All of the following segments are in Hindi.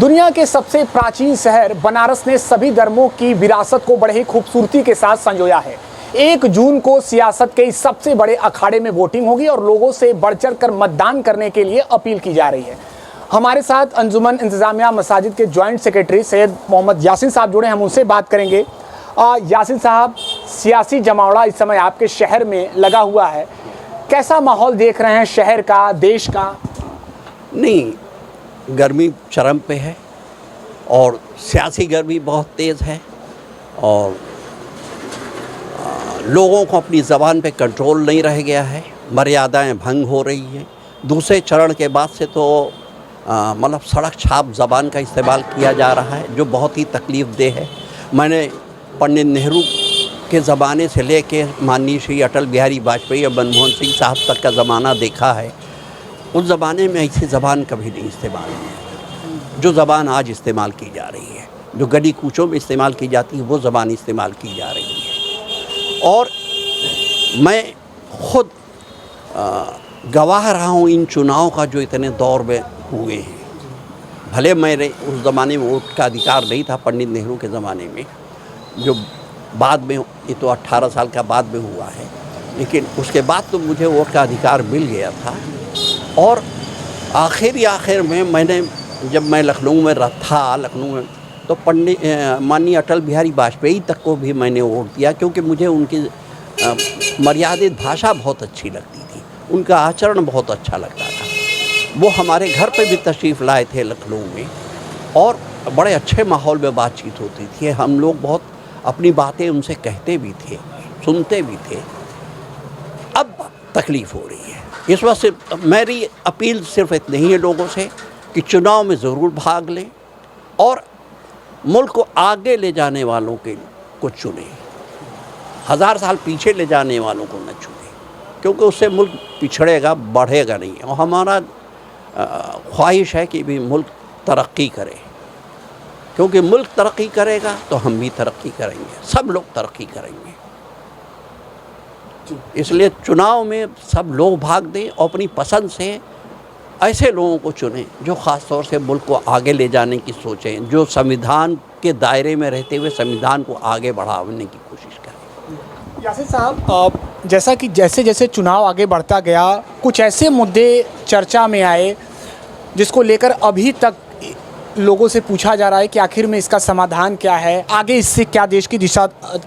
दुनिया के सबसे प्राचीन शहर बनारस ने सभी धर्मों की विरासत को बड़े ही खूबसूरती के साथ संजोया है। 1 जून को सियासत के इस सबसे बड़े अखाड़े में वोटिंग होगी और लोगों से बढ़ चढ़ कर मतदान करने के लिए अपील की जा रही है। हमारे साथ अंजुमन इंतजामिया मसाजिद के ज्वाइंट सेक्रेटरी सैयद मोहम्मद यासिन साहब जुड़े, हम उनसे बात करेंगे। यासिन साहब, सियासी जमावड़ा इस समय आपके शहर में लगा हुआ है, कैसा माहौल देख रहे हैं शहर का, देश का? नहीं, गर्मी चरम पे है और सियासी गर्मी बहुत तेज़ है और लोगों को अपनी ज़बान पे कंट्रोल नहीं रह गया है, मर्यादाएं भंग हो रही हैं। दूसरे चरण के बाद से तो मतलब सड़क छाप ज़बान का इस्तेमाल किया जा रहा है, जो बहुत ही तकलीफ़देह है। मैंने पंडित नेहरू के ज़माने से लेके माननीय श्री अटल बिहारी वाजपेयी और मनमोहन सिंह साहब तक का ज़माना देखा है। उस ज़माने में ऐसी ज़बान कभी नहीं इस्तेमाल हुई जो ज़बान आज इस्तेमाल की जा रही है, जो गली कूचों में इस्तेमाल की जाती है, वो ज़बान इस्तेमाल की जा रही है। और मैं ख़ुद गवाह रहा हूँ इन चुनाव का जो इतने दौर में हुए हैं। भले मेरे उस ज़माने में वोट का अधिकार नहीं था, पंडित नेहरू के ज़माने में, जो बाद में, ये तो 18 साल का बाद में हुआ है, लेकिन उसके बाद तो मुझे वोट का अधिकार मिल गया था। और आखिर में जब मैं लखनऊ में था, तो पंडित माननीय अटल बिहारी वाजपेयी तक को भी मैंने वोट दिया, क्योंकि मुझे उनकी मर्यादित भाषा बहुत अच्छी लगती थी, उनका आचरण बहुत अच्छा लगता था। वो हमारे घर पे भी तशरीफ़ लाए थे लखनऊ में और बड़े अच्छे माहौल में बातचीत होती थी। हम लोग बहुत अपनी बातें उनसे कहते भी थे, सुनते भी थे। अब तकलीफ़ हो रही है। इस वक्त से मेरी अपील सिर्फ इतनी ही है लोगों से कि चुनाव में ज़रूर भाग लें और मुल्क को आगे ले जाने वालों को चुनें, 1000 साल पीछे ले जाने वालों को न चुनें, क्योंकि उससे मुल्क पिछड़ेगा, बढ़ेगा नहीं। और हमारा ख्वाहिश है कि भी मुल्क तरक्की करे, क्योंकि मुल्क तरक्की करेगा तो हम भी तरक्की करेंगे, सब लोग तरक्की करेंगे। इसलिए चुनाव में सब लोग भाग दें और अपनी पसंद से ऐसे लोगों को चुनें जो ख़ास तौर से मुल्क को आगे ले जाने की सोचें, जो संविधान के दायरे में रहते हुए संविधान को आगे बढ़ाने की कोशिश करें। यासिन साहब, जैसा कि जैसे जैसे चुनाव आगे बढ़ता गया, कुछ ऐसे मुद्दे चर्चा में आए जिसको लेकर अभी तक लोगों से पूछा जा रहा है कि आखिर में इसका समाधान क्या है, आगे इससे क्या देश की दिशा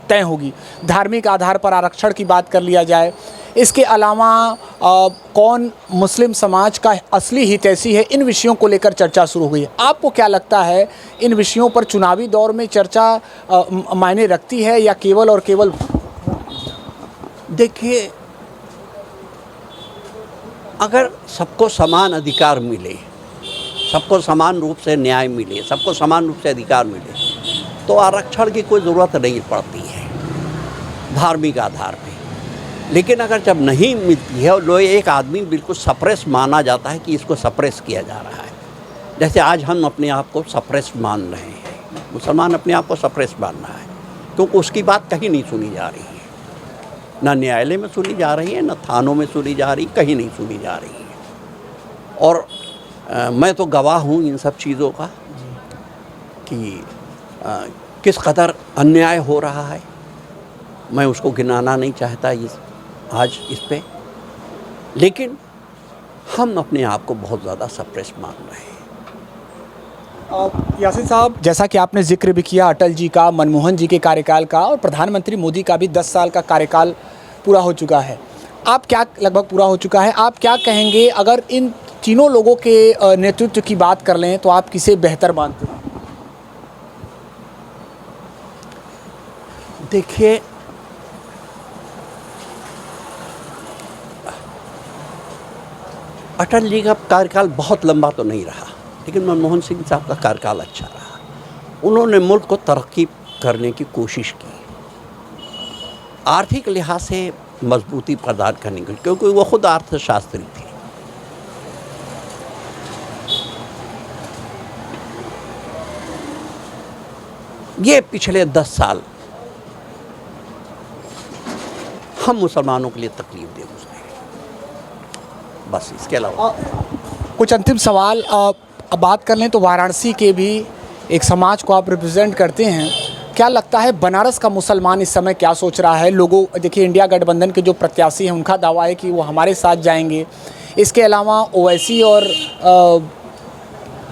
तय होगी। धार्मिक आधार पर आरक्षण की बात कर लिया जाए, इसके अलावा कौन मुस्लिम समाज का असली हितैषी है, इन विषयों को लेकर चर्चा शुरू हुई है। आपको क्या लगता है, इन विषयों पर चुनावी दौर में चर्चा मायने रखती है या केवल और केवल? देखिए, अगर सबको समान अधिकार मिले, सबको समान रूप से न्याय मिले, सबको समान रूप से अधिकार मिले, तो आरक्षण की कोई ज़रूरत नहीं पड़ती है धार्मिक आधार पे। लेकिन अगर जब नहीं मिलती है और एक आदमी बिल्कुल सप्रेस माना जाता है कि इसको सप्रेस किया जा रहा है, जैसे आज हम अपने आप को सप्रेस मान रहे हैं, मुसलमान अपने आप को सप्रेस मान रहा है, क्योंकि उसकी बात कहीं नहीं सुनी जा रही है, ना न्यायालय में सुनी जा रही है, ना थानों में सुनी जा रही, कहीं नहीं सुनी जा रही है। और मैं तो गवाह हूँ इन सब चीज़ों का कि किस कदर अन्याय हो रहा है। मैं उसको गिनाना नहीं चाहता आज इस पे, लेकिन हम अपने आप को बहुत ज़्यादा सप्रेस मान रहे हैं। यासिन साहब, जैसा कि आपने जिक्र भी किया अटल जी का, मनमोहन जी के कार्यकाल का, और प्रधानमंत्री मोदी का भी 10 साल का कार्यकाल पूरा हो चुका है। आप क्या, लगभग पूरा हो चुका है, आप क्या कहेंगे अगर इन तीनों लोगों के नेतृत्व की बात कर लें तो आप किसे बेहतर मानते हैं? देखिए, अटल जी का कार्यकाल बहुत लंबा तो नहीं रहा, लेकिन मनमोहन सिंह साहब का कार्यकाल अच्छा रहा। उन्होंने मुल्क को तरक्की करने की कोशिश की, आर्थिक लिहाज से मजबूती प्रदान करने की, क्योंकि वो खुद अर्थशास्त्री थे। ये पिछले 10 साल हम मुसलमानों के लिए तकलीफ दे गुजरे, बस इसके अलावा। कुछ अंतिम सवाल, अब बात कर लें तो वाराणसी के भी एक समाज को आप रिप्रेजेंट करते हैं, क्या लगता है बनारस का मुसलमान इस समय क्या सोच रहा है? लोगों, देखिए इंडिया गठबंधन के जो प्रत्याशी हैं उनका दावा है कि वो हमारे साथ जाएंगे। इसके अलावा ओवैसी और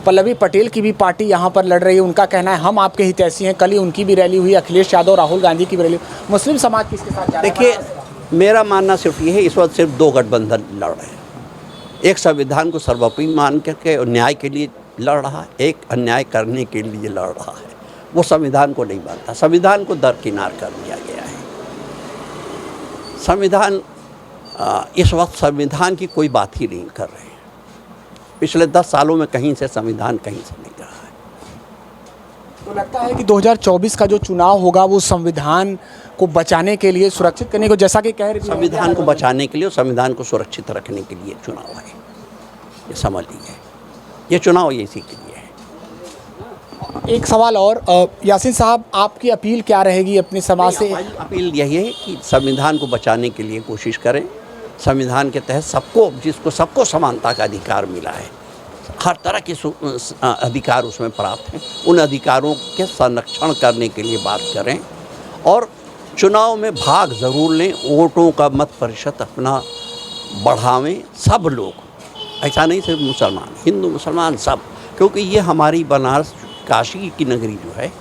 पल्लवी पटेल की भी पार्टी यहाँ पर लड़ रही है, उनका कहना है हम आपके हितैषी हैं। कल ही उनकी भी रैली हुई, अखिलेश यादव, राहुल गांधी की भी रैली। मुस्लिम समाज किसके साथ जा रहा है? देखिए मेरा मानना सिर्फ ये है, इस वक्त सिर्फ दो गठबंधन लड़ रहे हैं। एक संविधान को सर्वोपरि मान करके और न्याय के लिए लड़ रहा है, एक अन्याय करने के लिए लड़ रहा है। वो संविधान को नहीं मानता, संविधान को दरकिनार कर दिया गया है। संविधान इस वक्त संविधान की कोई बात ही नहीं कर रहे हैं। पिछले 10 सालों में कहीं से संविधान कहीं से नहीं रहा है। तो लगता है कि 2024 का जो चुनाव होगा वो संविधान को बचाने के लिए, सुरक्षित करने को, जैसा कि कह रहे, संविधान को बचाने के लिए और संविधान को सुरक्षित रखने के लिए चुनाव है, ये समझ लीजिए। ये चुनाव ये इसी के लिए है। एक सवाल और, यासीन साहब, आपकी अपील क्या रहेगी अपने समाज से? अपील यही है कि संविधान को बचाने के लिए कोशिश करें। संविधान के तहत सबको समानता का अधिकार मिला है, हर तरह के अधिकार उसमें प्राप्त हैं। उन अधिकारों के संरक्षण करने के लिए बात करें और चुनाव में भाग ज़रूर लें, वोटों का मत प्रतिशत अपना बढ़ावें। सब लोग, ऐसा नहीं सिर्फ मुसलमान, हिंदू मुसलमान सब, क्योंकि ये हमारी बनारस काशी की नगरी जो है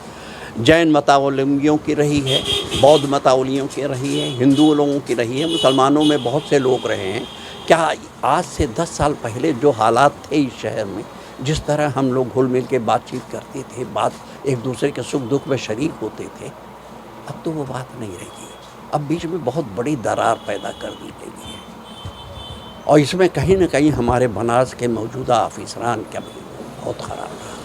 जैन मतावलंबियों की रही है, बौद्ध मतावलियों की रही है, हिंदू लोगों की रही है, मुसलमानों में बहुत से लोग रहे हैं। क्या आज से 10 साल पहले जो हालात थे इस शहर में, जिस तरह हम लोग घुल मिल के बातचीत करते थे, एक दूसरे के सुख दुख में शरीक होते थे, अब तो वो बात नहीं रही। अब बीच में बहुत बड़ी दरार पैदा कर दी गई है और इसमें कहीं ना कहीं हमारे बनारस के मौजूदा अफसरान का भी बहुत ख़राब रहा है।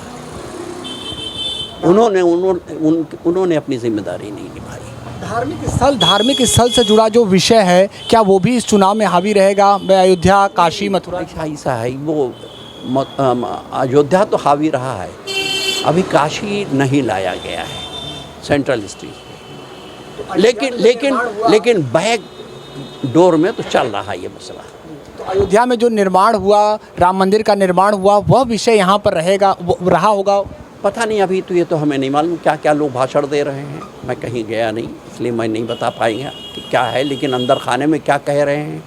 उन्होंने अपनी जिम्मेदारी नहीं निभाई। धार्मिक स्थल से जुड़ा जो विषय है, क्या वो भी इस चुनाव में हावी रहेगा? अयोध्या, काशी, मथुरा, ऐसा है। वो अयोध्या तो हावी रहा है, अभी काशी नहीं लाया गया है सेंट्रल स्टेज पे, लेकिन बैक डोर में तो चल रहा है ये मसला। तो अयोध्या में जो निर्माण हुआ, राम मंदिर का निर्माण हुआ, वह विषय यहाँ पर रहा होगा? पता नहीं, अभी तो ये तो हमें नहीं मालूम क्या क्या लोग भाषण दे रहे हैं। मैं कहीं गया नहीं, इसलिए मैं नहीं बता पाएंगा कि क्या है, लेकिन अंदर खाने में क्या कह रहे हैं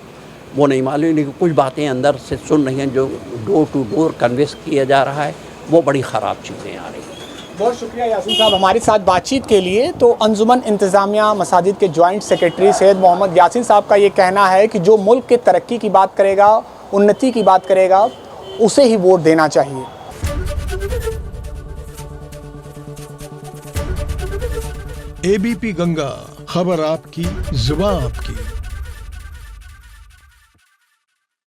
वो नहीं मालूम। लेकिन कुछ बातें अंदर से सुन रही हैं जो डोर टू डोर कन्वेंस किया जा रहा है, वो बड़ी ख़राब चीज़ें आ रही हैं। बहुत शुक्रिया यासीन साहब हमारे साथ बातचीत के लिए। तो अंजुमन इंतज़ामिया मसाजिद के जॉइंट सेक्रेटरी सैयद मोहम्मद यासीन साहब का ये कहना है कि जो मुल्क के तरक्की की बात करेगा, उन्नति की बात करेगा, उसे ही वोट देना चाहिए। एबीपी गंगा, खबर आपकी, जुबान आपकी।